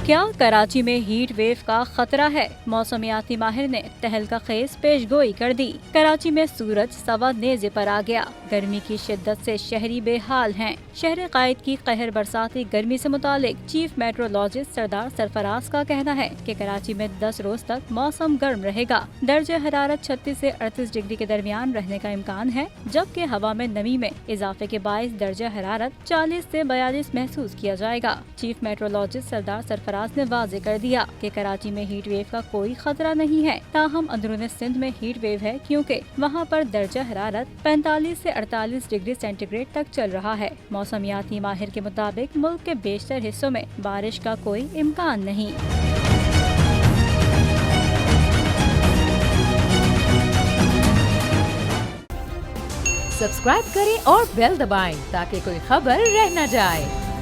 کیا کراچی میں heat wave کا خطرہ ہے؟ موسمیاتی ماہر نے تہلکہ خیز پیش گوئی کر دی۔ کراچی میں سورج سوا نیزے پر آ گیا۔ گرمی کی شدت سے شہری بے حال ہیں۔ شہر قائد کی قہر برساتی گرمی سے متعلق چیف میٹرولوجسٹ سردار سرفراز کا کہنا ہے کہ کراچی میں 10 روز تک موسم گرم رہے گا۔ درجہ حرارت 36 سے 38 ڈگری کے درمیان رہنے کا امکان ہے، جبکہ ہوا میں نمی میں اضافے کے باعث درجہ حرارت 40 سے 42 محسوس کیا جائے گا۔ چیف میٹرولوجسٹ سردار سرفراز نے واضح کر دیا کہ کراچی میں ہیٹ ویو کا کوئی خطرہ نہیں ہے، تاہم اندرون سندھ میں ہیٹ ویو ہے کیونکہ وہاں پر درجہ حرارت 45 سے 48 ڈگری سینٹی گریڈ تک چل رہا ہے۔ موسمیاتی ماہر کے مطابق ملک کے بیشتر حصوں میں بارش کا کوئی امکان نہیں۔ سبسکرائب کریں اور بیل دبائیں تاکہ کوئی خبر رہ نہ جائے۔